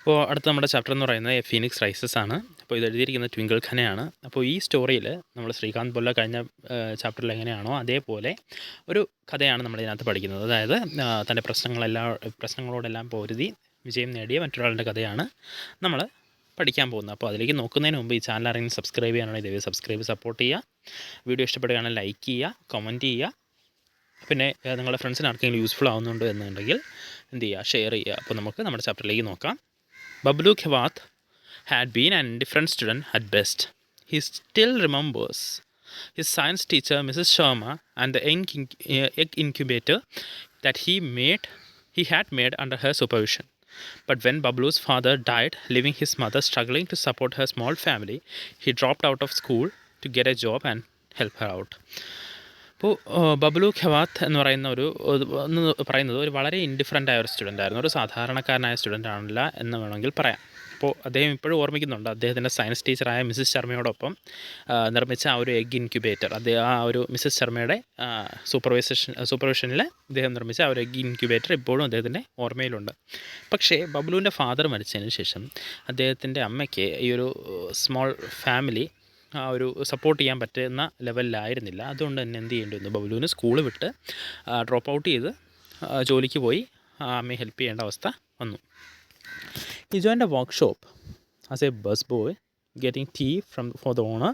അപ്പോൾ അടുത്ത നമ്മുടെ ചാപ്റ്റർ എന്ന് പറയുന്നത് എ ഫീനിക്സ് റൈസസ് ആണ്. അപ്പോൾ ഇത് എഴുതിയിരിക്കുന്നത് ട്വിങ്കിൾ ഖനയാണ്. അപ്പോൾ ഈ സ്റ്റോറിയിൽ നമ്മൾ ശ്രീകാന്ത് ബൊല്ല കഴിഞ്ഞ ചാപ്റ്ററിൽ എങ്ങനെയാണോ അതേപോലെ ഒരു കഥയാണ് നമ്മൾ ഇതിനകത്ത് പഠിക്കുന്നത്. അതായത് തൻ്റെ പ്രശ്നങ്ങളോടെല്ലാം പൊരുതി വിജയം നേടിയ മറ്റൊരാളുടെ കഥയാണ് നമ്മൾ പഠിക്കാൻ പോകുന്നത്. അപ്പോൾ അതിലേക്ക് നോക്കുന്നതിന് മുമ്പ് ഈ ചാനൽ ആരെങ്കിലും സബ്സ്ക്രൈബ് ചെയ്യാനാണെങ്കിൽ ദയവായി സബ്സ്ക്രൈബ് സപ്പോർട്ട് ചെയ്യുക. വീഡിയോ ഇഷ്ടപ്പെടുകയാണെങ്കിൽ ലൈക്ക് ചെയ്യുക, കമൻറ്റ് ചെയ്യുക. പിന്നെ നിങ്ങളുടെ ഫ്രണ്ട്സിന് ആർക്കെങ്കിലും യൂസ്ഫുൾ ആവുന്നുണ്ട് എന്നുണ്ടെങ്കിൽ എന്ത് ചെയ്യുക, ഷെയർ ചെയ്യുക. അപ്പോൾ നമുക്ക് നമ്മുടെ ചാപ്റ്ററിലേക്ക് നോക്കാം. Bablu Khewat had been an indifferent student at best. He still remembers his science teacher, Mrs. Sharma, and the egg incubator that he had made under her supervision. But when Bablu's father died, leaving his mother struggling to support her small family, he dropped out of school to get a job and help her out. അപ്പോൾ ബബ്ലു ഖെവാത്ത് എന്ന് പറയുന്നത് ഒരു വളരെ indifferent ആയ ഒരു student ആയിരുന്നു. ഒരു സാധാരണക്കാരനായ സ്റ്റുഡൻ്റ് ആണില്ല എന്ന് വേണമെങ്കിൽ പറയാം. അപ്പോൾ അദ്ദേഹം ഇപ്പോഴും ഓർമ്മിക്കുന്നുണ്ട് അദ്ദേഹത്തിൻ്റെ സയൻസ് ടീച്ചറായ മിസ്സസ് ശർമ്മയോടൊപ്പം നിർമ്മിച്ച ആ ഒരു എഗ് ഇൻക്യുബേറ്റർ. ആ ഒരു മിസ്സസ് ശർമ്മയുടെ സൂപ്പർവിഷനിൽ അദ്ദേഹം നിർമ്മിച്ച ആ ഒരു എഗ് ഇൻക്യുബേറ്റർ ഇപ്പോഴും അദ്ദേഹത്തിൻ്റെ ഓർമ്മയിലുണ്ട്. പക്ഷേ ബബ്ലുവിൻ്റെ ഫാദർ മരിച്ചതിന് ശേഷം അദ്ദേഹത്തിൻ്റെ അമ്മയ്ക്ക് ഈ ഒരു സ്മോൾ ഫാമിലി ആ ഒരു സപ്പോർട്ട് ചെയ്യാൻ പറ്റുന്ന ലെവലിലായിരുന്നില്ല. അതുകൊണ്ട് തന്നെ എന്ത് ചെയ്യേണ്ടി വന്നു, ബബ്ലുവിന് സ്കൂൾ വിട്ട് ഡ്രോപ്പ് ഔട്ട് ചെയ്ത് ജോലിക്ക് പോയി അമ്മയെ ഹെൽപ്പ് ചെയ്യേണ്ട അവസ്ഥ വന്നു. He joined a workshop as a busboy, getting tea for the owner.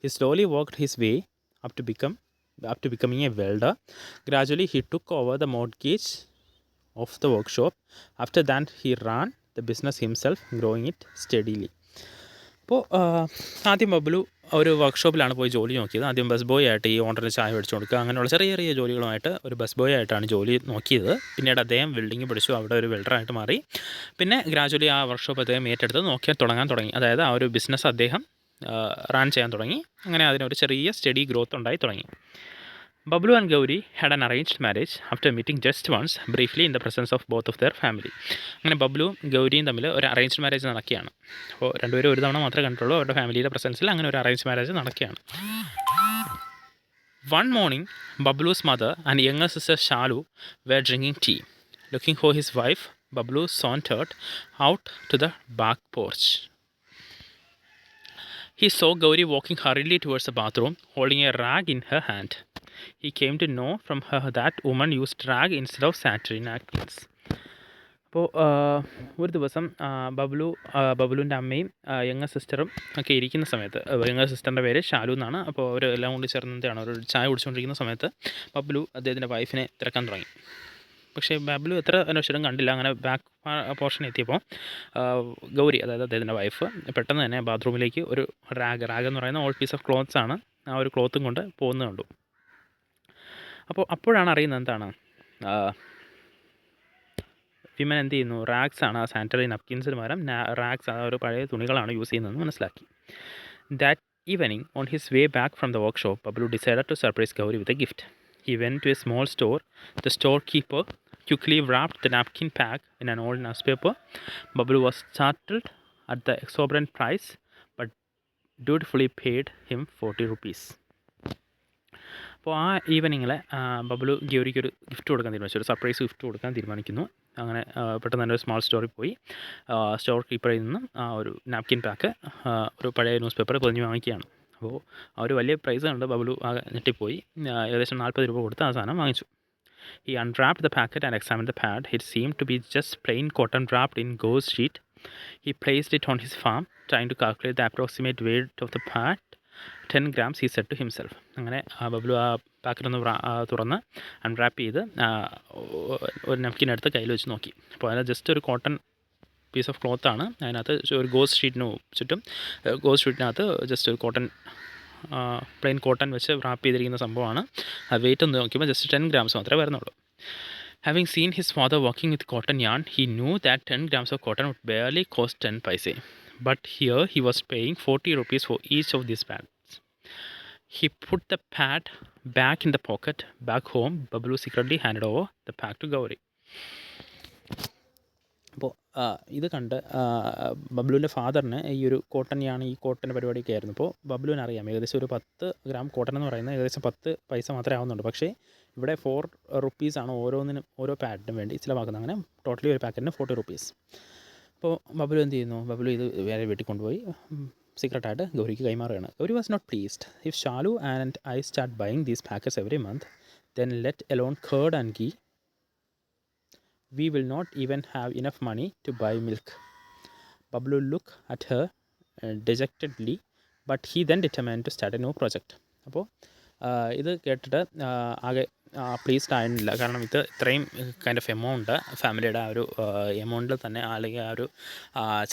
He slowly worked his way up to becoming a welder. Gradually, he took over the mortgage of the workshop. After that, he ran the business himself, growing it steadily. അപ്പോൾ ആദ്യം ബബ്ലു ഒരു വർക്ക്ഷോപ്പിലാണ് പോയി ജോലി നോക്കിയത്. ആദ്യം bus boy ആയിട്ട് ഈ ഓണറിന് ചായ മേടിച്ചു കൊടുക്കുക, അങ്ങനെയുള്ള ചെറിയ ചെറിയ ജോലികളുമായിട്ട് ഒരു ബസ് ബോയ് ആയിട്ടാണ് ജോലി നോക്കിയത്. പിന്നീട് അദ്ദേഹം വെൽഡിങ് പഠിച്ചു, അവിടെ ഒരു വെൽഡറായിട്ട് മാറി. പിന്നെ ഗ്രാജുവലി ആ വർക്ക്ഷോപ്പ് അദ്ദേഹം ഏറ്റെടുത്ത് തുടങ്ങാൻ തുടങ്ങി. അതായത് ആ ഒരു ബിസിനസ് അദ്ദേഹം റൺ ചെയ്യാൻ തുടങ്ങി. അങ്ങനെ അതിനൊരു ചെറിയ സ്റ്റഡി ഗ്രോത്ത് ഉണ്ടായി തുടങ്ങി. Bablu and Gauri had an arranged marriage after meeting just once briefly in the presence of both of their family. അങ്ങനെ ബബ്ലുവും ഗൗരിയും തമ്മിൽ ഒരു അറേഞ്ച്ഡ് മാരേജ് നടക്കുകയാണ്. അപ്പോൾ രണ്ടുപേരും ഒരു തവണ മാത്രമേ കണ്ടിട്ടുള്ളൂ. അവരുടെ ഫാമിലിയുടെ പ്രസൻസിൽ അങ്ങനെ ഒരു അറേഞ്ച്ഡ് മാരേജ് നടക്കുകയാണ്. One morning, Bablu's mother and younger sister Shalu were drinking tea. Looking for his wife, Bablu sauntered out to the back porch. He saw Gauri walking hurriedly towards the bathroom, holding a rag in her hand. He came to know from her that women used rag instead of sanitary napkins. അപ്പോൾ ഒരു ദിവസം ബബ്ലുവിൻ്റെ അമ്മയും younger സിസ്റ്ററും ഒക്കെ ഇരിക്കുന്ന സമയത്ത്, younger സിസ്റ്ററിൻ്റെ പേര് ഷാലു എന്നാണ്. അപ്പോൾ അവർ എല്ലാം കൂടി ചേർന്നതാണ് ഒരു ചായ കുടിച്ചുകൊണ്ടിരിക്കുന്ന സമയത്ത് ബബ്ലു അദ്ദേഹത്തിൻ്റെ വൈഫിനെ തിരക്കാൻ തുടങ്ങി. പക്ഷേ ബബ്ലു എത്ര അന്വേഷിച്ചിട്ടും കണ്ടില്ല. അങ്ങനെ ബാക്ക് പോർഷൻ എത്തിയപ്പോൾ ഗൗരി, അതായത് അദ്ദേഹത്തിൻ്റെ വൈഫ്, പെട്ടെന്ന് തന്നെ ബാത്റൂമിലേക്ക് ഒരു റാഗ് എന്ന് പറയുന്ന ഓൾ പീസ് ഓഫ് ക്ലോത്ത്സ് ആണ്, ആ ഒരു ക്ലോത്തും കൊണ്ട് പോകുന്നത് കണ്ടു. അപ്പോഴാണ് അറിയുന്നത് എന്താണ്, വിമൻ എന്ത് ചെയ്യുന്നു, റാഗ്സ് ആണ്, ആ സാനിറ്ററി നപ്കിൻസിന് പകരം റാഗ്സ്, ആ ഒരു പഴയ തുണികളാണ് യൂസ് ചെയ്യുന്നതെന്ന് മനസ്സിലാക്കി. That evening on his way back from the workshop, Bablu decided to surprise Gauri with a gift. He went to a small store. The storekeeper quickly wrapped the napkin pack in an old newspaper. Bablu was startled at the exorbitant price, but dutifully paid him 40 rupees. അപ്പോൾ ആ ഈവനിങ്ങിൽ ബബ്ലു ഗൗരിക്ക് ഒരു gift കൊടുക്കാൻ തീരുമാനിച്ചു, ഒരു surprise gift കൊടുക്കാൻ തീരുമാനിക്കുന്നു. അങ്ങനെ പെട്ടെന്ന് തന്നെ ഒരു സ്മാൾ സ്റ്റോറിൽ പോയി സ്റ്റോർ കീപ്പറിൽ നിന്നും ഒരു നാപ്കിൻ പാക്ക്, ഒരു പഴയ ന്യൂസ് പേപ്പർ പൊതിഞ്ഞ് വാങ്ങിക്കുകയാണ്. അപ്പോൾ ആ ഒരു വലിയ പ്രൈസ് കണ്ട് ബബ്ലു ഞെട്ടിപ്പോയി. ഏകദേശം 40 രൂപ കൊടുത്ത് ആ സാധനം വാങ്ങിച്ചു. He unwrapped the packet and examined the pad. It seemed to be just plain cotton wrapped in gauze sheet. He placed it on his palm, trying to calculate the approximate weight of the pad. 10 grams, he said to himself. അങ്ങനെ ബബ്ലു ആ പാക്കറ്റൊന്ന് തുറന്ന് unwrap ചെയ്ത് ഒരു നപ്കിൻ എടുത്ത് കയ്യിൽ വെച്ച് നോക്കി. അപ്പോൾ അതിന് ജസ്റ്റ് ഒരു കോട്ടൺ പീസ് ഓഫ് ക്ലോത്താണ്, അതിനകത്ത് ഒരു ഗോസ് ഷീറ്റിന് ചുറ്റും, ഗോസ് ഷീറ്റിനകത്ത് ജസ്റ്റ് ഒരു പ്ലെയിൻ കോട്ടൺ വെച്ച് റാപ്പ് ചെയ്തിരിക്കുന്ന സംഭവമാണ്. ആ വെയിറ്റ് ഒന്ന് നോക്കിയപ്പോൾ ജസ്റ്റ് 10 grams മാത്രമേ വരുന്നുള്ളൂ. Having seen his father working with cotton yarn, he knew that 10 grams of cotton would barely cost 10 paise. But here he was paying 40 rupees for each of these pads. He put the pad back in the pocket. Back home, Bablu secretly handed over the pack to Gauri. അപ്പോൾ ഇത് കണ്ട് ബബ്ലുവിൻ്റെ ഫാദറിന് ഈ ഒരു ഈ കോട്ടൻ്റെ പരിപാടിയൊക്കെ ആയിരുന്നു. അപ്പോൾ ബബ്ലുവിന് അറിയാം ഏകദേശം ഒരു 10 gram കോട്ടൺ എന്ന് പറയുന്നത് ഏകദേശം 10 പൈസ മാത്രമേ ആവുന്നുള്ളൂ. പക്ഷേ ഇവിടെ 4 rupees ആണ് ഓരോ പാഡിനും വേണ്ടി ചിലവാക്കുന്നത്. അങ്ങനെ ടോട്ടലി ഒരു പാക്കറ്റിന് 40 rupees. അപ്പോൾ ബബ്ലു എന്ത് ചെയ്യുന്നു? ബബ്ലു ഇത് വേറെ വീട്ടിൽ കൊണ്ടുപോയി സീക്രട്ടായിട്ട് ഗൗരിക്ക് കൈമാറുകയാണ്. Gauri was not pleased. If Shalu and I start buying these packets every month then let alone curd and ghee, we will not even have enough money to buy milk. Bablu looked at her dejectedly, but he then determined to start a new project. അപ്പോൾ ഇത് കേട്ടിട്ട് ആകെ pleased ആയിരുന്നില്ല. കാരണം ഇത് ഇത്രയും kind of amount ഫാമിലിയുടെ ആ ഒരു എമൗണ്ടിൽ തന്നെ അല്ലെങ്കിൽ ആ ഒരു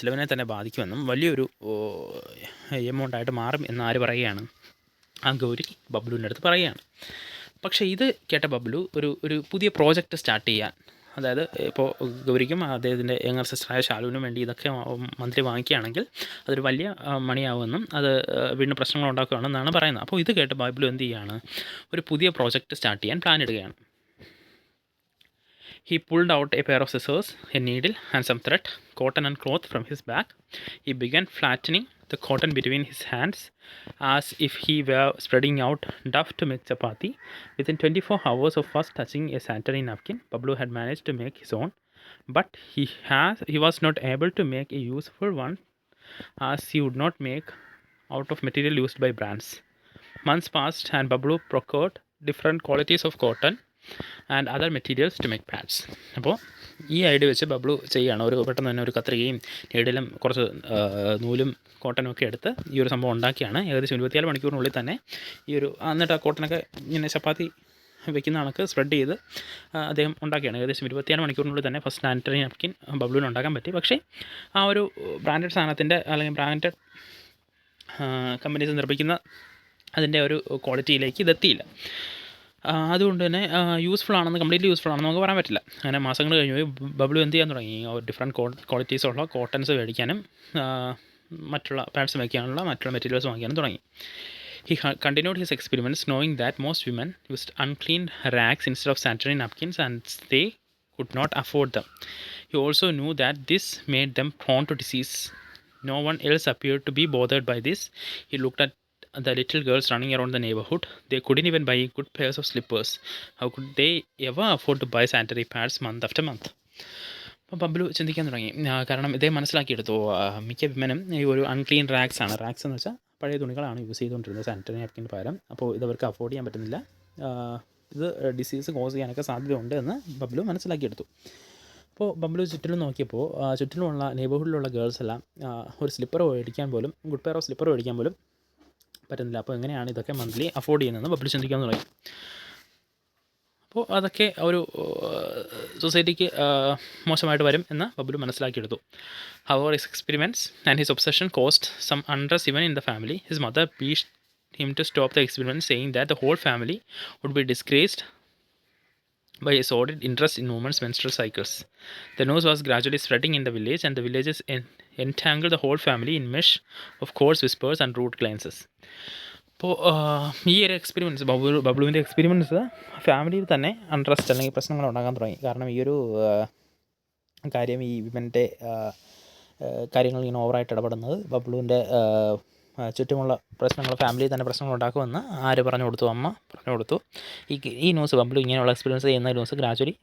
ചിലവിനെ തന്നെ ബാധിക്കുമെന്നും വലിയൊരു എമൗണ്ടായിട്ട് മാറും എന്ന് ആര് പറയുകയാണ്? ആ ഗൗരി ബബ്ലുവിൻ്റെ അടുത്ത് പറയുകയാണ്. പക്ഷേ ഇത് കേട്ട ബബ്ലു ഒരു പുതിയ പ്രോജക്റ്റ് സ്റ്റാർട്ട് ചെയ്യാൻ, അതായത് ഇപ്പോൾ ഗൗരിക്കും അദ്ദേഹത്തിൻ്റെ യങ്ങർ സിസ്റ്ററായ ഷാലുവിനും വേണ്ടി ഇതൊക്കെ മന്ത്ലി വാങ്ങിക്കുകയാണെങ്കിൽ അതൊരു വലിയ മണിയാവുമെന്നും അത് വീണ്ടും പ്രശ്നങ്ങൾ ഉണ്ടാക്കുകയാണെന്നാണ് പറയുന്നത്. അപ്പോൾ ഇത് കേട്ട് ബബ്ലു എന്ത് ചെയ്യുകയാണ്? ഒരു പുതിയ പ്രോജക്റ്റ് സ്റ്റാർട്ട് ചെയ്യാൻ പ്ലാൻ ഇടുകയാണ്. He pulled out a pair of scissors, a needle and some thread, cotton and cloth from his bag. He began flattening the cotton between his hands as if he were spreading out dough to make chapati. Within 24 hours of first touching a sanitary napkin, Bablu had managed to make his own, but he was not able to make a useful one, as he would not make out of material used by brands. Months passed and Bablu procured different qualities of cotton and other materials to make pads. അപ്പോൾ ഈ idea വെച്ച് ബബ്ലു ചെയ്യുകയാണ്. പെട്ടെന്ന് തന്നെ ഒരു കത്രികയും നീഡിലും കുറച്ച് നൂലും കോട്ടനും ഒക്കെ എടുത്ത് ഈ ഒരു സംഭവം ഉണ്ടാക്കിയാണ്. ഏകദേശം 24 മണിക്കൂറിനുള്ളിൽ തന്നെ എന്നിട്ട് ആ കോട്ടനൊക്കെ ഇങ്ങനെ ചപ്പാത്തി വെക്കുന്ന കണക്ക് സ്പ്രെഡ് ചെയ്ത് അദ്ദേഹം ഉണ്ടാക്കിയാണ്. ഏകദേശം 24 മണിക്കൂറിനുള്ളിൽ തന്നെ ഫസ്റ്റ് സാനിറ്ററി നാപ്കിൻ ബബ്ലുവിന് ഉണ്ടാക്കാൻ പറ്റി. പക്ഷേ ആ ഒരു ബ്രാൻഡഡ് സാധനത്തിൻ്റെ അല്ലെങ്കിൽ ബ്രാൻഡഡ് കമ്പനീസ് നിർമ്മിക്കുന്ന അതിൻ്റെ ഒരു ക്വാളിറ്റിയിലേക്ക് ഇതെത്തിയില്ല. അതുകൊണ്ട് തന്നെ യൂസ്ഫുൾ ആണെന്ന് കംപ്ലീറ്റ്ലി യൂസ്ഫുൾ ആണെന്ന് നമുക്ക് പറയാൻ പറ്റില്ല. അങ്ങനെ മാസങ്ങൾ കഴിഞ്ഞ് പോയി ബബ്ലു എന്ത് ചെയ്യാൻ തുടങ്ങി? ഡിഫറെൻറ്റ് ക്വാളിറ്റീസുള്ള കോട്ടൺസ് മേടിക്കാനും മറ്റുള്ള പാഡ്സ് വയ്ക്കാനുള്ള മറ്റുള്ള മെറ്റീരിയൽസ് വാങ്ങിക്കാനും തുടങ്ങി. He continued his experiments, knowing that most women used unclean rags instead of sanitary napkins and they could not afford them. He also knew that this made them prone to disease. No one else appeared to be bothered by this. He looked at the little girls running around the neighborhood. They couldn't even buy good pairs of slippers. How could they ever afford to buy sanitary pads month after month? അപ്പോൾ ബബ്ലു ചിന്തിക്കാൻ തുടങ്ങി. കാരണം ഇതേ മനസ്സിലാക്കിയെടുത്തു മിക്ക വിമനും ഈ ഒരു unclean റാക്സ് ആണ്. റാക്സ് എന്ന് വെച്ചാൽ പഴയ തുണികളാണ് യൂസ് ചെയ്തുകൊണ്ടിരുന്നത് സാനിറ്ററി നാപ്കിന് പകരം. അപ്പോൾ ഇതവർക്ക് അഫോർഡ് ചെയ്യാൻ പറ്റുന്നില്ല. ഇത് ഡിസീസ് കോസ് ചെയ്യാനൊക്കെ സാധ്യതയുണ്ട് എന്ന് ബബ്ലു മനസ്സിലാക്കിയെടുത്തു. അപ്പോൾ ബബ്ലു ചുറ്റിലും നോക്കിയപ്പോൾ ചുറ്റിലുമുള്ള നെയ്ബർഹുഡിലുള്ള ഗേൾസ് എല്ലാം ഒരു സ്ലിപ്പർ മേടിക്കാൻ പോലും ഗുഡ് പെയർ ഓഫ് സ്ലിപ്പർ മേടിക്കാൻ പോലും പറ്റുന്നില്ല. അപ്പോൾ എങ്ങനെയാണ് ഇതൊക്കെ മന്ത്ലി അഫോർഡ് ചെയ്യുന്നതെന്ന് ബബ്ലു ചിന്തിക്കാൻ തുടങ്ങി. അപ്പോൾ അതൊക്കെ ഒരു സൊസൈറ്റിക്ക് മോശമായിട്ട് വരും എന്ന് Bablu മനസ്സിലാക്കിയെടുത്തു. However, his experiments and his obsession caused some unrest even in the family. His mother begged him to stop the experiments, saying that the whole family would be disgraced by his sordid interest in women's menstrual cycles. The news was gradually spreading in the village, and the villagers entangled the whole family in mesh of coarse whispers and rude glances. അപ്പോൾ ഈ ഒരു experiments ബബ്ലുവിൻ്റെ experiments ഫാമിലിയിൽ തന്നെ untrust അല്ലെങ്കിൽ പ്രശ്നങ്ങൾ ഉണ്ടാകാൻ തുടങ്ങി. കാരണം ഈ ഒരു കാര്യം ഈ വിമൻ്റെ കാര്യങ്ങൾ ഇങ്ങനെ ഓവറായിട്ട് ഇടപെടുന്നത് ബബ്ലുവിൻ്റെ ചുറ്റുമുള്ള പ്രശ്നങ്ങൾ ഫാമിലിയിൽ തന്നെ പ്രശ്നങ്ങൾ ഉണ്ടാക്കുമെന്ന് ആര് പറഞ്ഞു കൊടുത്തു? അമ്മ പറഞ്ഞു കൊടുത്തു. ഈ ന്യൂസ് ബബ്ലു ഇങ്ങനെയുള്ള എക്സ്പീരിയൻസ് ചെയ്യുന്ന ന്യൂസ് ഗ്രാജുവലി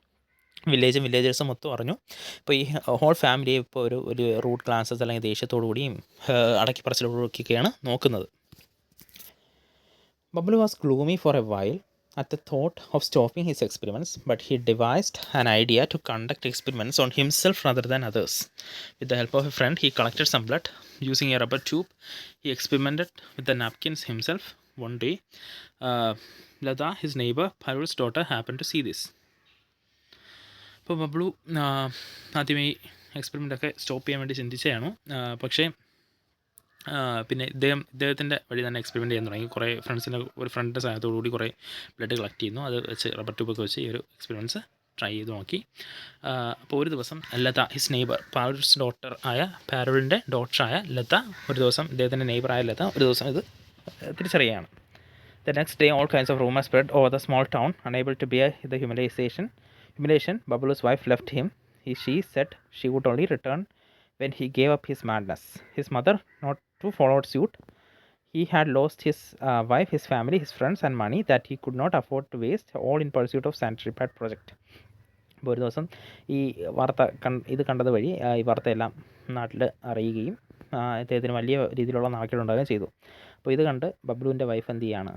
വില്ലേജേഴ്സും മൊത്തം അറിഞ്ഞു. ഇപ്പോൾ ഈ ഹോൾ ഫാമിലിയെ ഇപ്പോൾ ഒരു റൂട്ട് ക്ലാസസ് അല്ലെങ്കിൽ ദേഷ്യത്തോടു കൂടിയും അടക്കി പറച്ചിലൊക്കെയാണ് നോക്കുന്നത്. Bablu was gloomy for a while at the thought of stopping his experiments, but he devised an idea to conduct experiments on himself rather than others. With the help of a friend, he collected some blood. Using a rubber tube, he experimented with the napkins himself. One day, Lada, his neighbor, Parul's daughter, happened to see this. അപ്പോൾ ബബ്ലു ആദ്യമേ എക്സ്പെരിമെൻ്റൊക്കെ stop ചെയ്യാൻ വേണ്ടി ചിന്തിച്ചതാണ്. പക്ഷേ പിന്നെ ഇദ്ദേഹത്തിൻ്റെ വഴി തന്നെ experiment ചെയ്യാൻ തുടങ്ങി. കുറേ ഒരു ഫ്രണ്ടിൻ്റെ സഹായത്തോടു കൂടി കുറേ ബ്ലഡ് കളക്ട് ചെയ്യുന്നു. അത് വെച്ച് റബ്ബർ ട്യൂബൊക്കെ വെച്ച് ഈ ഒരു എക്സ്പെരിമെൻറ്റ്സ് ട്രൈ ചെയ്ത് നോക്കി. അപ്പോൾ ഒരു ദിവസം ലത, ഹിസ് നെയ്ബർ, പാരുൾസ് പാരുളിൻ്റെ ഡോട്ടറായ ലത ഒരു ദിവസം ഇദ്ദേഹത്തിൻ്റെ നെയ്ബറായ ലത ഒരു ദിവസം ഇത് തിരിച്ചറിയുകയാണ്. The next day, all kinds of rumors spread over the small town. Unable to bear the humiliation, Bablu's wife left him. She said she would only return when he gave up his madness. His mother not to follow suit. He had lost his wife, his family, his friends and money that he could not afford to waste, all in pursuit of sanitary pad project. അപ്പോൾ ഒരു ദിവസം ഈ വാർത്ത ഇത് കണ്ടത് വഴി ഈ വാർത്തയെല്ലാം നാട്ടിൽ അറിയുകയും അദ്ദേഹത്തിന് വലിയ രീതിയിലുള്ള നാണക്കേടുണ്ടാകുകയും ചെയ്തു. അപ്പോൾ ഇത് കണ്ട് ബബ്ലുവിൻ്റെ വൈഫ് എന്ത് ചെയ്യുകയാണ്,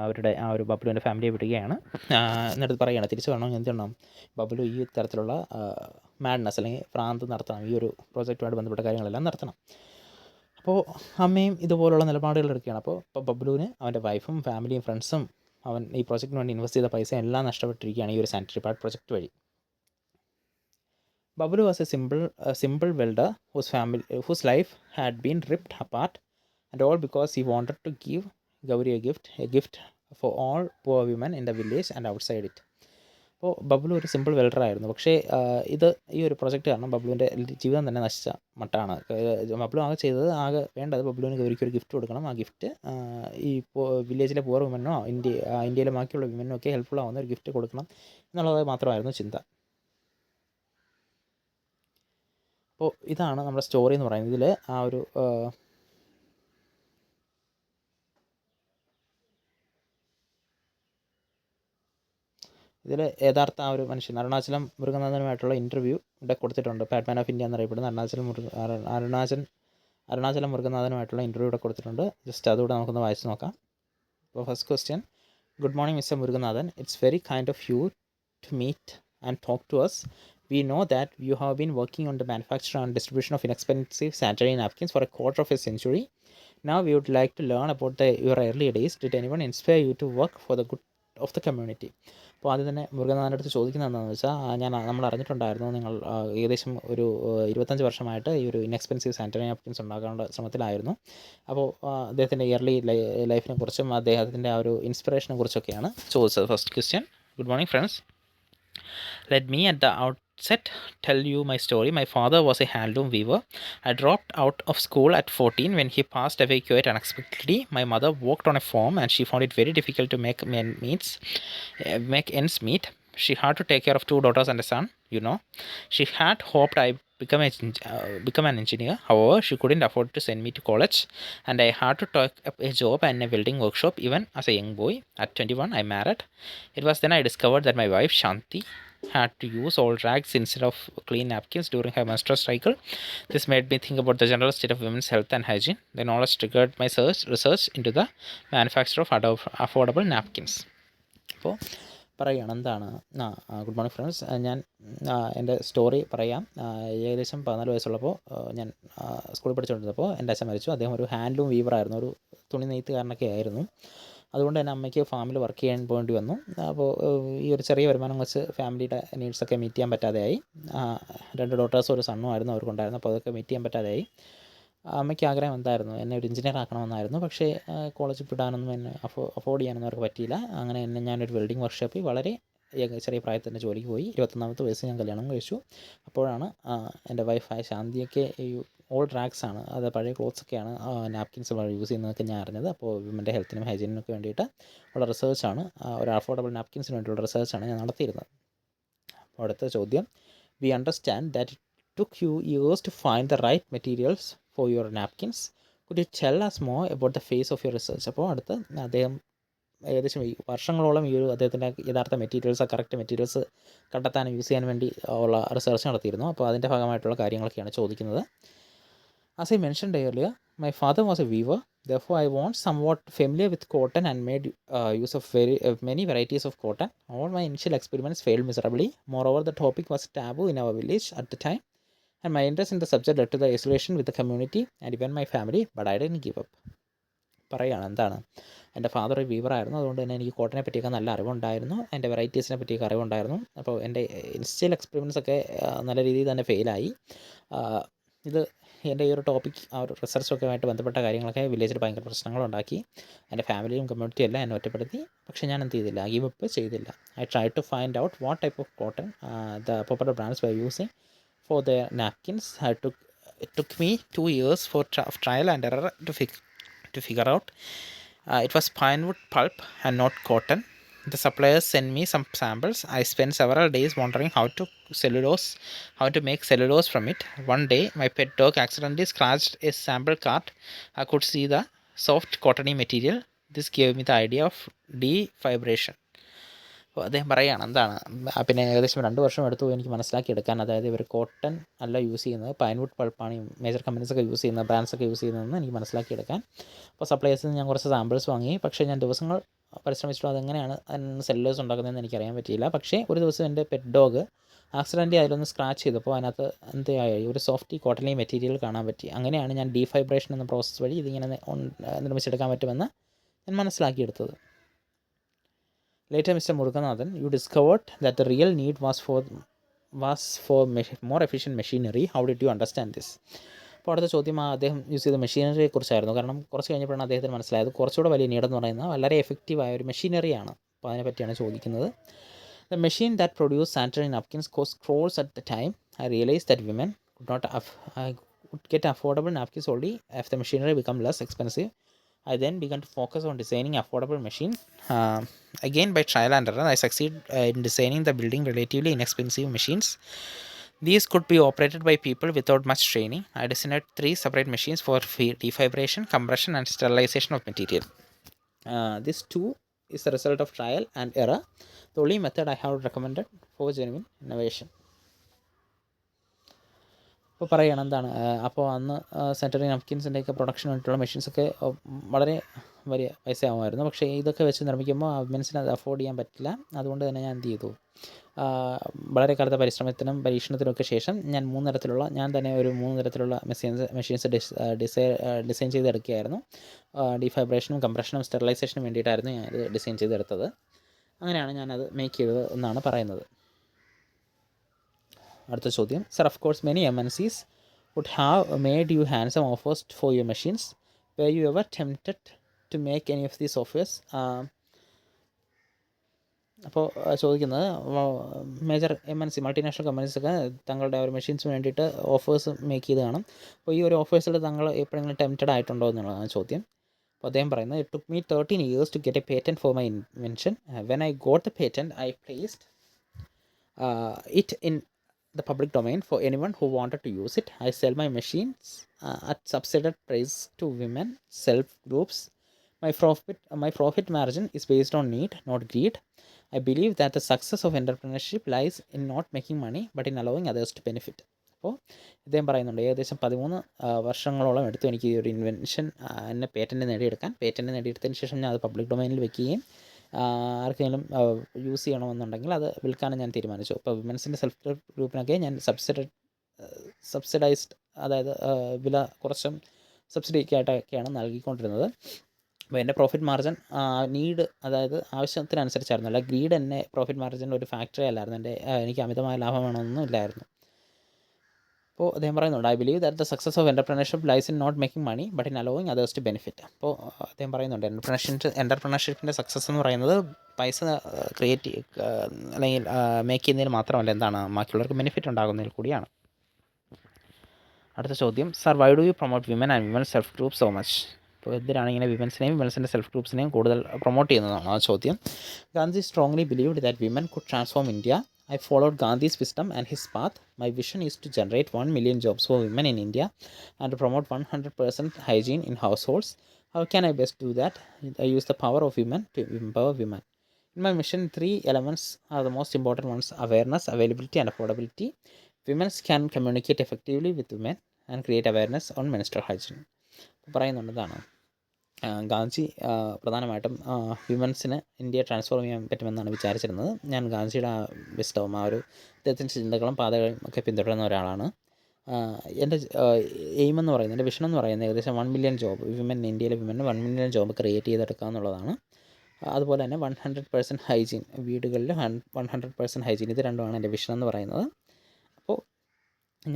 അവരുടെ ഒരു ബബ്ലുവിൻ്റെ ഫാമിലിയെ വിടുകയാണ്. എന്നിട്ട് പറയുകയാണ്, തിരിച്ചു വരണം, എന്ത് ചെയ്യണം, ബബ്ലു ഈ തരത്തിലുള്ള മാഡ്നസ് അല്ലെങ്കിൽ ഭ്രാന്ത് നടത്തണം, ഈ ഒരു പ്രോജക്റ്റുമായിട്ട് ബന്ധപ്പെട്ട കാര്യങ്ങളെല്ലാം നടത്തണം. അപ്പോൾ അമ്മയും ഇതുപോലുള്ള നിലപാടുകൾ എടുക്കുകയാണ്. അപ്പോൾ ബബ്ലുവിന് അവൻ്റെ വൈഫും ഫാമിലിയും ഫ്രണ്ട്സും അവൻ ഈ പ്രോജക്റ്റിന് വേണ്ടി ഇൻവെസ്റ്റ് ചെയ്ത പൈസ എല്ലാം നഷ്ടപ്പെട്ടിരിക്കുകയാണ് ഈ ഒരു സാനിറ്ററി പാഡ് പ്രോജക്റ്റ് വഴി. Bablu was A simple welder whose life had been ripped apart, and all because he wanted to give Gauri a gift for all poor women in the village and outside it. അപ്പോൾ ബബ്ലു ഒരു simple welder ആയിരുന്നു. പക്ഷേ ഈ ഒരു project കാരണം ബബ്ലുവിൻ്റെ ജീവിതം തന്നെ നശിച്ച മട്ടാണ്. ബബ്ലു ചെയ്തത് വേണ്ടത് ബബ്ലുവിന് ഗൗരിക്ക് ഒരു ഗിഫ്റ്റ് കൊടുക്കണം. ആ ഗിഫ്റ്റ് ഈ വില്ലേജിലെ പൂർ വിമനോ ഇന്ത്യയിലെ ബാക്കിയുള്ള വിമനോ ഒക്കെ ഹെൽപ്ഫുൾ ആവുന്ന ഒരു ഗിഫ്റ്റ് കൊടുക്കണം എന്നുള്ളത് മാത്രമായിരുന്നു ചിന്ത. അപ്പോൾ ഇതാണ് നമ്മുടെ സ്റ്റോറി എന്ന് പറയുന്നത്. ഇതിൽ യഥാർത്ഥ ഒരു മനുഷ്യൻ അരുണാചലം മുരുകനാഥനുമായിട്ടുള്ള ഇൻ്റർവ്യൂ ഇവിടെ കൊടുത്തിട്ടുണ്ട്. പാറ്റ്മാൻ ഓഫ് ഇന്ത്യ എന്നറിയപ്പെടുന്ന അരുണാചലം മുരുകനാഥനുമായിട്ടുള്ള ഇൻ്റർവ്യൂ ഇവിടെ കൊടുത്തിട്ടുണ്ട്. ജസ്റ്റ് അതുകൂടെ നമുക്കൊന്ന് വായിച്ച് നോക്കാം. അപ്പോൾ first question: good morning Mr Murukanathan, it's very kind of you to meet and talk to us. We know that you have been working on the manufacture and distribution of inexpensive sanitary napkins for a quarter of a century. Now we would like to learn about your early days. Did anyone inspire you to work for the good of the community? അപ്പോൾ ആദ്യം തന്നെ മുരുകനാഥൻ്റെ അടുത്ത് ചോദിക്കുന്നത് എന്താണെന്ന് വെച്ചാൽ, നമ്മൾ അറിഞ്ഞിട്ടുണ്ടായിരുന്നു നിങ്ങൾ ഏകദേശം ഒരു 25 വർഷമായിട്ട് ഈ ഒരു ഇൻഎക്സ്പെൻസീവ് സാനിറ്ററി നാപ്കിൻസ് ഉണ്ടാക്കാനുള്ള ശ്രമത്തിലായിരുന്നു. അപ്പോൾ അദ്ദേഹത്തിൻ്റെ ഇയർലി ലൈഫിനെ കുറിച്ചും അദ്ദേഹത്തിൻ്റെ ആ ഒരു ഇൻസ്പിറേഷനെ കുറിച്ചൊക്കെയാണ് ചോദിച്ചത്. First question: good morning friends. Let me at the outset tell you my story. My father was a handloom weaver. I dropped out of school at 14 when he passed away quite unexpectedly. My mother worked on a farm and she found it very difficult to make ends meet. She had to take care of 2 daughters and a son, She had hoped I become an engineer. However, she couldn't afford to send me to college, and I had to take up a job in a welding workshop even as a young boy. At 21, I married. It was then I discovered that my wife, Shanti, had to use old rags instead of clean napkins during her menstrual cycle. This made me think about the general state of women's health and hygiene. The knowledge triggered my research into the manufacture of affordable napkins. അപ്പോൾ പറയുകയാണ് എന്താണ്. Good morning friends. ഞാൻ എൻ്റെ story പറയാം. ഏകദേശം 14 വയസ്സുള്ളപ്പോൾ ഞാൻ സ്കൂളിൽ പഠിച്ചുകൊണ്ടിരുന്നപ്പോൾ എൻ്റെ അച്ഛൻ മരിച്ചു. അദ്ദേഹം ഒരു ഹാൻഡ്ലൂം വീവറായിരുന്നു, ഒരു തുണി നെയ്ത്തുകാരനൊക്കെ ആയിരുന്നു. അതുകൊണ്ട് തന്നെ അമ്മയ്ക്ക് ഫാമിൽ വർക്ക് ചെയ്യാൻ പോകേണ്ടി വന്നു. അപ്പോൾ ഈ ഒരു ചെറിയ വരുമാനം വെച്ച് ഫാമിലിയുടെ നീഡ്സൊക്കെ മീറ്റ് ചെയ്യാൻ പറ്റാതെയായി. 2 ഡോട്ടേഴ്സും ഒരു സണ്ണും ആയിരുന്നു അവർക്കുണ്ടായിരുന്നു. അപ്പോൾ അതൊക്കെ മീറ്റ് ചെയ്യാൻ പറ്റാതെയായി. അമ്മയ്ക്ക് ആഗ്രഹം എന്തായിരുന്നു, എന്നെ ഒരു എഞ്ചിനീയർ ആക്കണമെന്നായിരുന്നു. പക്ഷേ കോളേജിൽ വിടാനൊന്നും എന്നെ അഫോർഡ് ചെയ്യാനൊന്നും അവർക്ക് പറ്റിയില്ല. അങ്ങനെ ഞാനൊരു വെൽഡിംഗ് വർക്ക്ഷോപ്പിൽ വളരെ ചെറിയ പ്രായത്തിൽ തന്നെ ജോലിക്ക് പോയി. 21ാമത്തെ വയസ്സ് ഞാൻ കല്യാണം കഴിച്ചു. അപ്പോഴാണ് എൻ്റെ വൈഫായ ശാന്തിയൊക്കെ ഈ ഓൾഡ് റാഗ്സ് ആണ്, അത് പഴയ ക്ലോത്ത്സൊക്കെയാണ് നാപ്കിൻസ് യൂസ് ചെയ്യുന്നതൊക്കെ ഞാൻ അറിഞ്ഞത്. അപ്പോൾ വിമൻ്റെ ഹെൽത്തിനും ഹൈജീനിനൊക്കെ വേണ്ടിയിട്ട് ഉള്ള റിസർച്ചാണ്, ഒരു അഫോർഡബിൾ നാപ്കിൻസിന് വേണ്ടിയുള്ള റിസർച്ചാണ് ഞാൻ നടത്തിയിരുന്നത്. അപ്പോൾ അടുത്ത ചോദ്യം: we understand that it took you years to find the right materials for your napkins. Could you tell us more about the phase of your research? അപ്പോൾ അടുത്ത് അദ്ദേഹം ഏകദേശം വർഷങ്ങളോളം ഈ ഒരു അദ്ദേഹത്തിൻ്റെ യഥാർത്ഥ മെറ്റീരിയൽസ്, കറക്റ്റ് മെറ്റീരിയൽസ് കണ്ടെത്താനും യൂസ് ചെയ്യാൻ വേണ്ടി ഉള്ള റിസർച്ച് നടത്തിയിരുന്നു. അപ്പോൾ അതിൻ്റെ ഭാഗമായിട്ടുള്ള കാര്യങ്ങളൊക്കെയാണ് ചോദിക്കുന്നത്. As I mentioned earlier, my father was a weaver. Therefore, I was somewhat familiar with cotton and made use of many varieties of cotton. All my initial experiments failed miserably. Moreover, the topic was taboo in our village at the time, and my interest in the subject led to the isolation with the community and even my family, but I didn't give up. പറയുകയാണ് എന്താണ്, എൻ്റെ father ഒരു വീവറായിരുന്നു. അതുകൊണ്ട് തന്നെ എനിക്ക് കോട്ടനെ പറ്റിയൊക്കെ നല്ല അറിവുണ്ടായിരുന്നു, എൻ്റെ വെറൈറ്റീസിനെ പറ്റിയൊക്കെ അറിവുണ്ടായിരുന്നു. അപ്പോൾ എൻ്റെ ഇനിഷ്യൽ എക്സ്പെരിമെൻറ്റ്സ് ഒക്കെ നല്ല രീതിയിൽ തന്നെ ഫെയിലായി. ഇത് എൻ്റെ ഈ ഒരു ടോപ്പിക്, ആ ഒരു റിസർച്ചൊക്കെ ആയിട്ട് ബന്ധപ്പെട്ട കാര്യങ്ങളൊക്കെ വില്ലേജിൽ ഭയങ്കര പ്രശ്നങ്ങളുണ്ടാക്കി. എൻ്റെ ഫാമിലിയും കമ്മ്യൂണിറ്റിയും എല്ലാം എന്നെ ഒറ്റപ്പെടുത്തി. പക്ഷേ ഞാൻ എന്ത് ചെയ്തില്ല, ഗീവ് അപ്പ് ചെയ്തില്ല. I try to find out what type of cotton the popular brands were using for their napkins. It took me 2 years of trial and error to figure out. It was pinewood pulp and not cotton. The suppliers sent me some samples. I spent several days wondering how to make cellulose from it. One day, my pet dog accidentally scratched a sample card. I could see the soft cottony material. This gave me the idea of defibration. അപ്പോൾ അദ്ദേഹം പറയുകയാണ് എന്താണ് പിന്നെ ഏകദേശം 2 വർഷം എടുത്തു എനിക്ക് മനസ്സിലാക്കിയെടുക്കാൻ. അതായത് ഇവർ കോട്ടൺ അല്ല യൂസ് ചെയ്യുന്നത്, പൈൻവുഡ് പൾപ്പാണ് മേജർ കമ്പനീസൊക്കെ യൂസ് ചെയ്യുന്നത്, ബ്രാൻഡ്സൊക്കെ യൂസ് ചെയ്യുന്നതെന്ന് എനിക്ക് മനസ്സിലാക്കിയെടുക്കാൻ. അപ്പോൾ സപ്ലയേഴ്സിൽ നിന്ന് ഞാൻ കുറച്ച് സാമ്പിൾസ് വാങ്ങി. പക്ഷേ ഞാൻ ദിവസങ്ങൾ പരിശ്രമിച്ചിട്ടും അതെങ്ങനെയാണ് സെല്ലേഴ്സ് ഉണ്ടാക്കുന്നതെന്ന് എനിക്കറിയാൻ പറ്റിയില്ല. പക്ഷേ ഒരു ദിവസം എൻ്റെ പെറ്റ് ഡോഗ് ആക്സിഡൻ്റ് അതിലൊന്ന് സ്ക്രാച്ച് ചെയ്തപ്പോൾ അതിനകത്ത് എന്തായി ഒരു സോഫ്റ്റി കോട്ടൺലി മെറ്റീരിയൽ കാണാൻ പറ്റി. അങ്ങനെയാണ് ഞാൻ ഡീഫൈബ്രേഷൻ എന്ന പ്രോസസ്സ് വഴി ഇതിങ്ങനെ നിർമ്മിച്ചെടുക്കാൻ പറ്റുമെന്ന് ഞാൻ മനസ്സിലാക്കിയെടുത്തത്. Later, Mr. Muruganathan, you discovered that the real need was for more efficient machinery. How did you understand this? അപ്പോൾ അടുത്ത ചോദ്യം അദ്ദേഹം യൂസ് ചെയ്ത മെഷീനറിയെ കുറിച്ചായിരുന്നു. കാരണം കുറച്ച് കഴിഞ്ഞപ്പോഴാണ് അദ്ദേഹത്തിന് മനസ്സിലായത് കുറച്ചുകൂടെ വലിയ നീഡെന്ന് പറയുന്നത് വളരെ എഫക്റ്റീവായ ഒരു മെഷീനറിയാണ്. അപ്പോൾ അതിനെപ്പറ്റിയാണ് ചോദിക്കുന്നത്. The machine that produced sanitary napkins cost crores at the time. I realized that women could get affordable napkins only if the machinery become less expensive. I then began to focus on designing affordable machine. Again, by trial and error, I succeed in designing the building relatively inexpensive machines. These could be operated by people without much training. I designed 3 separate machines for defibration, compression, and sterilization of material. This too is the result of trial and error. The only method I have recommended for genuine innovation. അപ്പോൾ പറയുകയാണ് എന്താണ് അപ്പോൾ അന്ന് sanitary നാപ്കിൻസിൻ്റെയൊക്കെ production വേണ്ടിയിട്ടുള്ള മെഷീൻസൊക്കെ വളരെ വലിയ പൈസയാകുമായിരുന്നു. പക്ഷേ ഇതൊക്കെ വെച്ച് നിർമ്മിക്കുമ്പോൾ വിമൻസിന് അത് അഫോർഡ് ചെയ്യാൻ പറ്റില്ല. അതുകൊണ്ട് തന്നെ ഞാൻ എന്ത് ചെയ്തു, വളരെ കാലത്തെ പരിശ്രമത്തിനും പരീക്ഷണത്തിനൊക്കെ ശേഷം ഞാൻ 3 തരത്തിലുള്ള മെഷീൻസ് ഡിസൈൻ ചെയ്തെടുക്കുകയായിരുന്നു. ഡീഫൈബ്രേഷനും കംപ്രഷനും സ്റ്റെറിലൈസേഷനും വേണ്ടിയിട്ടായിരുന്നു ഞാൻ ഇത് ഡിസൈൻ ചെയ്തെടുത്തത്. അങ്ങനെയാണ് ഞാനത് മേക്ക് ചെയ്തത് എന്നാണ് പറയുന്നത്. അടുത്ത ചോദ്യം, sir, of course many MNCs would have made you handsome offers for your machines. Were you ever tempted to make any of these offers? അപ്പോൾ ചോദിക്കുന്നത് മേജർ MNC മൾട്ടിനാഷണൽ കമ്പനീസൊക്കെ തങ്ങളുടെ ഒരു മെഷീൻസിന് വേണ്ടിയിട്ട് ഓഫേഴ്സ് മേക്ക് ചെയ്ത് കാണും. അപ്പോൾ ഈ ഒരു ഓഫേഴ്സിൽ താങ്കൾ എപ്പോഴെങ്കിലും ടെംപ്റ്റഡ് ആയിട്ടുണ്ടോ എന്നുള്ളതാണ് ചോദ്യം. അപ്പോൾ അദ്ദേഹം പറയുന്നത്, it took me 13 years to get a patent for my invention. When I got the patent, I placed it in the public domain for anyone who wanted to use it. I sell my machines at subsidized price to women self groups. My profit margin is based on need, not greed. I believe that the success of entrepreneurship lies in not making money but in allowing others to benefit. അപ്പോൾ ഇദ്ദേഹം പറയുന്നുണ്ട് ഏകദേശം 13 വർഷങ്ങളോളം എടുത്തു എനിക്ക് ഈ ഒരു invention എന്നെ പേറ്റൻറ്റ് നേടിയെടുക്കാൻ. പേറ്റൻറ്റ് നേടിയെടുത്തതിന് ശേഷം ഞാൻ അത് പബ്ലിക് ഡൊമൈനിൽ വെക്കുകയും ആർക്കെങ്കിലും യൂസ് ചെയ്യണമെന്നുണ്ടെങ്കിൽ അത് വിൽക്കാനും ഞാൻ തീരുമാനിച്ചു. അപ്പോൾ വിമൻസിൻ്റെ സെൽഫ് ഹെൽപ്പ് ഗ്രൂപ്പിനൊക്കെ ഞാൻ സബ്സിഡൈസ്ഡ്, അതായത് വില കുറച്ചും സബ്സിഡിക്കായിട്ടൊക്കെയാണ് നൽകിക്കൊണ്ടിരുന്നത്. അപ്പോൾ എൻ്റെ പ്രോഫിറ്റ് മാർജിൻ നീഡ്, അതായത് ആവശ്യത്തിനനുസരിച്ചായിരുന്നു, അല്ല ഗ്രീഡ് എന്നെ പ്രോഫിറ്റ് മാർജിൻ്റെ ഒരു ഫാക്ടറി അല്ലായിരുന്നു. എനിക്ക് അമിതമായ ലാഭം വേണമെന്നൊന്നും ഇല്ലായിരുന്നു. അപ്പോൾ അദ്ദേഹം പറയുന്നുണ്ട്, I believe that the success of entrepreneurship lies in not making money but in allowing others to benefit. അപ്പോൾ അദ്ദേഹം പറയുന്നുണ്ട് എൻ്റർപ്രണർഷിപ്പിൻ്റെ സക്സസ് എന്ന് പറയുന്നത് പൈസ അല്ലെങ്കിൽ മേക്ക് ചെയ്യുന്നതിൽ മാത്രമല്ല, എന്താണ് ബാക്കിയുള്ളവർക്ക് ബെനിഫിറ്റ് ഉണ്ടാകുന്നതിൽ കൂടിയാണ്. അടുത്ത ചോദ്യം, sir, why do you promote women and women self group so much? അപ്പോൾ എന്തിനാണ് ഇങ്ങനെ വിമൻസിനെയും വിമൻസിൻ്റെ സെൽഫ് ഗ്രൂപ്പ്സിനെയും കൂടുതൽ പ്രൊമോട്ട് ചെയ്യുന്നതാണ് ആ ചോദ്യം. Gandhi strongly believed that women could transform India. I followed Gandhi's wisdom and his path. My vision is to generate 1 million jobs for women in India and to promote 100% hygiene in households. How can I best do that? I use the power of women to empower women. In my mission, 3 elements are the most important ones: awareness, availability, and affordability. Women can communicate effectively with women and create awareness on menstrual hygiene. പറയുന്നുള്ളതാണ് ഗാന്ധി പ്രധാനമായിട്ടും വിമൻസിന് ഇന്ത്യയെ transform ചെയ്യാൻ പറ്റുമെന്നാണ് വിചാരിച്ചിരുന്നത്. ഞാൻ ഗാന്ധിയുടെ ആ വിസ്റ്റവും ആ ഒരു അദ്ദേഹത്തിൻ്റെ ചിന്തകളും പാതകളും ഒക്കെ പിന്തുടരുന്ന ഒരാളാണ്. എൻ്റെ എയിം എന്ന് പറയുന്നത്, എൻ്റെ വിഷൻ എന്ന് പറയുന്നത് ഏകദേശം 1 മില്യൺ ജോബ് ഇന്ത്യയിലെ വിമന് 1 മില്യൺ ജോബ് ക്രിയേറ്റ് ചെയ്തെടുക്കുക എന്നുള്ളതാണ്. അതുപോലെ തന്നെ 100% ഹൈജീൻ, വീടുകളിൽ 100% ഹൈജീൻ, ഇത് രണ്ടുമാണ് എൻ്റെ വിഷൻ എന്ന് പറയുന്നത്. അപ്പോൾ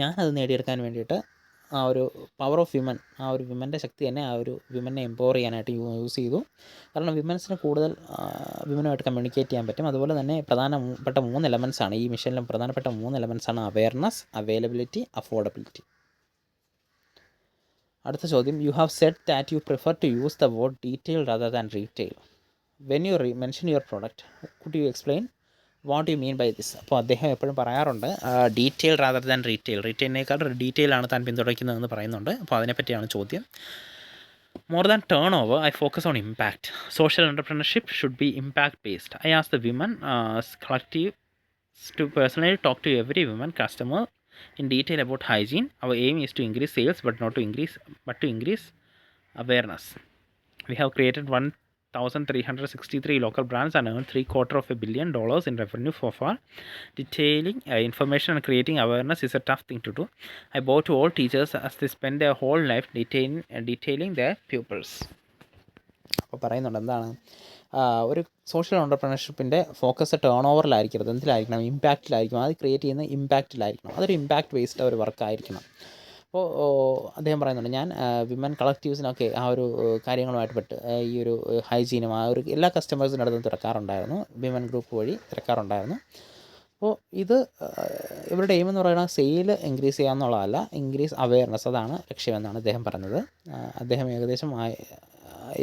ഞാനത് നേടിയെടുക്കാൻ വേണ്ടിയിട്ട് ആ ഒരു പവർ ഓഫ് വിമൻ, ആ ഒരു വിമൻ്റെ ശക്തി തന്നെ ആ ഒരു വിമനെ എംപവർ ചെയ്യാനായിട്ട് യൂസ് ചെയ്തു. കാരണം വിമൻസിന് കൂടുതൽ വിമനുമായിട്ട് കമ്മ്യൂണിക്കേറ്റ് ചെയ്യാൻ പറ്റും. അതുപോലെ തന്നെ പ്രധാനപ്പെട്ട 3 എലമെൻറ്റ്സാണ് ഈ മിഷനിലും പ്രധാനപ്പെട്ട 3 എലമെൻറ്റ്സാണ് അവെയർനെസ്, അവൈലബിലിറ്റി, അഫോർഡബിലിറ്റി. അടുത്ത ചോദ്യം, you have said that you prefer to use the word detail rather than retail. When you mention your product, could you explain what you mean by this? അപ്പോൾ അദ്ദേഹം എപ്പോഴും പറയാറുണ്ട് ഡീറ്റെയിൽ റാദർ ദാൻ റീറ്റെയിൽ, റീറ്റെയിലിനേക്കാൾ ഡീറ്റെയിലാണ് താൻ പിന്തുണയ്ക്കുന്നതെന്ന് പറയുന്നുണ്ട്. അപ്പോൾ അതിനെപ്പറ്റിയാണ് ചോദ്യം. More than turnover, I focus on impact. Social entrepreneurship should be impact-based. I ask the women collective to personally talk to every woman customer in detail about hygiene. Our aim is to increase sales, but to increase awareness. We have created 1,363 local brands and earned $750 million in revenue so far. Detailing information and creating awareness is a tough thing to do. I bow to all teachers as they spend their whole life detailing their pupils. അപ്പോൾ പറയുന്നുണ്ട് എന്താണ് ഒരു social ഓണ്ടർപ്രണർഷിപ്പിൻ്റെ focus turn ഓവറിലായിരിക്കരുത്, എന്തിലായിരിക്കണം, ഇമ്പാക്റ്റിലായിരിക്കണം. അത് create ചെയ്യുന്ന ഇമ്പാക്റ്റിലായിരിക്കണം. അതൊരു impact based ഒരു വർക്കായിരിക്കണം. അപ്പോൾ അദ്ദേഹം പറയുന്നുണ്ട്, ഞാൻ വിമൻ കളക്റ്റീവ്സിനൊക്കെ ആ ഒരു കാര്യങ്ങളുമായിട്ട് ഈ ഒരു ഹൈജീനും ആ ഒരു എല്ലാ കസ്റ്റമേഴ്സിൻ്റെ അടുത്തും തിരക്കാറുണ്ടായിരുന്നു, വിമൻ ഗ്രൂപ്പ് വഴി തിരക്കാറുണ്ടായിരുന്നു. അപ്പോൾ ഇത് ഇവരുടെ എയിം എന്ന് പറയുന്നത് സെയിൽ ഇൻക്രീസ് ചെയ്യുക എന്നുള്ളതല്ല, ഇൻക്രീസ് അവെയർനെസ്, അതാണ് ലക്ഷ്യമെന്നാണ് അദ്ദേഹം പറഞ്ഞത്. അദ്ദേഹം ഏകദേശം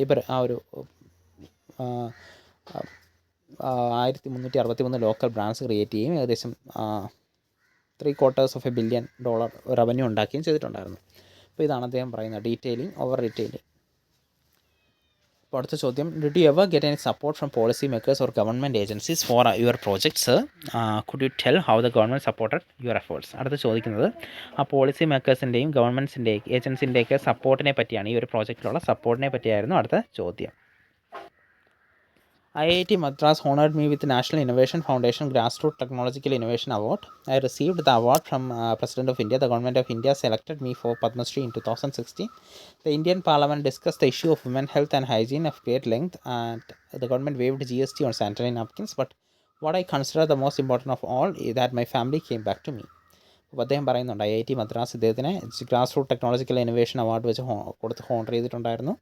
ഇവർ ആ ഒരു 1363 ലോക്കൽ ബ്രാൻഡ്സ് ക്രിയേറ്റ് ചെയ്യും, ഏകദേശം $750 million റവന്യൂ ഉണ്ടാക്കുകയും ചെയ്തിട്ടുണ്ടായിരുന്നു. അപ്പോൾ ഇതാണ് അദ്ദേഹം പറയുന്നത്, ഡീറ്റെയിലിംഗ് ഓവർ റീറ്റെയിലിംഗ്. അപ്പോൾ അടുത്ത ചോദ്യം, did you ever get any support from policy makers or government agencies for your projects? Could you tell how the government supported your efforts? അടുത്ത് ചോദിക്കുന്നത് ആ പോളിസി മേക്കേഴ്സിൻ്റെയും ഗവൺമെൻറ്സിൻ്റെയും ഏജൻസിൻ്റെയൊക്കെ സപ്പോർട്ടിനെ പറ്റിയാണ്, ഈ ഒരു പ്രോജക്റ്റിലുള്ള സപ്പോർട്ടിനെ പറ്റിയായിരുന്നു അടുത്ത ചോദ്യം. IIT Madras honored me with the National Innovation Foundation Grassroots Technological Innovation Award. I received the award from President of India. The Government of India selected me for Padma Shri in 2016. The Indian Parliament discussed the issue of women health and hygiene of great length, and the government waived GST on sanitary napkins. But what I consider the most important of all is that my family came back to me. അപ്പോൾ അദ്ദേഹം പറയുന്നുണ്ട്, IIT Madras ഇദ്ദേഹത്തിന് grass root technological innovation award വെച്ച് കൊടുത്ത് honour ചെയ്തിട്ടുണ്ടായിരുന്നു.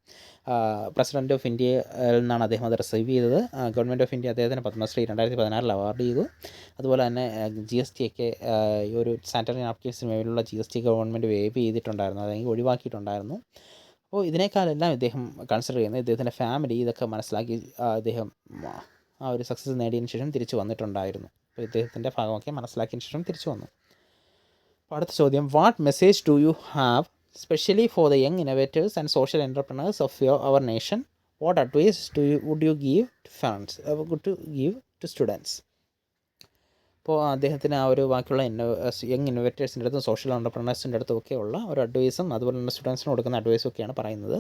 President of ഇന്ത്യയിൽ നിന്നാണ് അദ്ദേഹം അത് റിസീവ് ചെയ്തത്. ഗവൺമെൻറ് ഓഫ് ഇന്ത്യ അദ്ദേഹത്തിന് പത്മശ്രീ 2016 അവാർഡ് ചെയ്തു. അതുപോലെ തന്നെ GST ഒക്കെ ഈ ഒരു സാനിറ്ററി നാപ്കിൻസിന് മേലുള്ള GST ഗവൺമെൻറ് വേവ് ചെയ്തിട്ടുണ്ടായിരുന്നു, അല്ലെങ്കിൽ ഒഴിവാക്കിയിട്ടുണ്ടായിരുന്നു. അപ്പോൾ ഇതിനേക്കാളെല്ലാം ഇദ്ദേഹം കൺസിഡർ ചെയ്യുന്നത് ഇദ്ദേഹത്തിൻ്റെ ഫാമിലി ഇതൊക്കെ മനസ്സിലാക്കി ഇദ്ദേഹം ആ ഒരു സക്സസ് നേടിയതിന് ശേഷം തിരിച്ചു വന്നിട്ടുണ്ടായിരുന്നു. അപ്പോൾ ഇദ്ദേഹത്തിൻ്റെ ഭാഗമൊക്കെ മനസ്സിലാക്കിയതിന് ശേഷം തിരിച്ചു വന്നു. അടുത്ത ചോദ്യം, what message do you have specially for the young innovators and social entrepreneurs of our nation? What advice would you give to students? അപ്പോൾ അദ്ദേഹത്തിന് ആ ഒരു ബാക്കിയുള്ള യങ് ഇന്നോവേറ്റേഴ്സിൻ്റെ അടുത്തും സോഷ്യൽ എൻ്റർപ്രണേഴ്സിൻ്റെ അടുത്തുമൊക്കെ ഉള്ള ഒരു അഡ്വൈസും അതുപോലെ തന്നെ സ്റ്റുഡൻസിന് കൊടുക്കുന്ന അഡ്വൈസും ഒക്കെയാണ് പറയുന്നത്.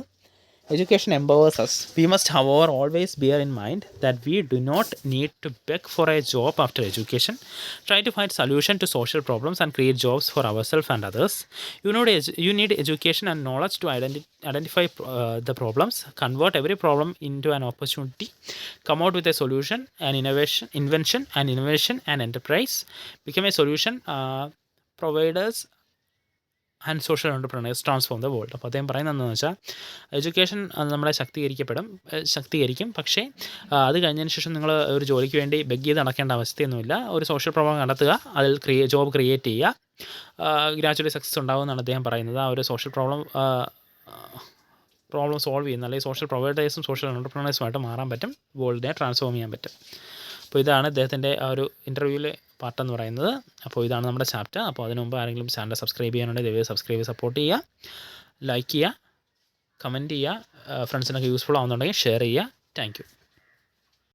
Education empowers us. We must, however, always bear in mind that we do not need to beg for a job after education. Try to find solution to social problems and create jobs for ourselves and others. You need education and knowledge to identify the problems, convert every problem into an opportunity, come out with a solution, an invention, and enterprise. Become a solution providers and social entrepreneurs transform the world. അപ്പോൾ അദ്ദേഹം പറയുന്നത് എന്താണെന്ന് വെച്ചാൽ education നമ്മളെ ശക്തീകരിക്കും, പക്ഷേ അത് കഴിഞ്ഞതിന് ശേഷം നിങ്ങൾ ഒരു ജോലിക്ക് വേണ്ടി ബെഗ് ചെയ്ത് നടക്കേണ്ട അവസ്ഥയൊന്നുമില്ല. ഒരു സോഷ്യൽ പ്രോബ്ലം കണ്ടെത്തുക, അതിൽ ജോബ് ക്രിയേറ്റ് ചെയ്യുക, ഗ്രാജുവലി സക്സസ് ഉണ്ടാകുമെന്നാണ് അദ്ദേഹം പറയുന്നത്. ആ ഒരു സോഷ്യൽ പ്രോബ്ലം സോൾവ് ചെയ്യുന്ന, അല്ലെങ്കിൽ സോഷ്യൽ പ്രൊവൈഡേഴ്സും സോഷ്യൽ എൻ്റർപ്രണേഴ്സുമായിട്ട് മാറാൻ പറ്റും, വേൾഡിനെ ട്രാൻസ്ഫോം ചെയ്യാൻ പറ്റും. അപ്പോൾ ഇതാണ് അദ്ദേഹത്തിൻ്റെ ആ ഒരു ഇൻ്റർവ്യൂവിലെ പാർട്ടെന്ന് പറയുന്നത്. അപ്പോൾ ഇതാണ് നമ്മുടെ ചാപ്റ്റർ. അപ്പോൾ അതിന് മുമ്പ് ആരെങ്കിലും ചാനൽ സബ്സ്ക്രൈബ് ചെയ്യാനുണ്ടെങ്കിൽ ദയവായി സബ്സ്ക്രൈബ് സപ്പോർട്ട് ചെയ്യുക, ലൈക്ക് ചെയ്യുക, കമൻറ്റ് ചെയ്യുക, ഫ്രണ്ട്സിനൊക്കെ യൂസ്ഫുൾ ആവുന്നുണ്ടെങ്കിൽ ഷെയർ ചെയ്യുക. Thank you.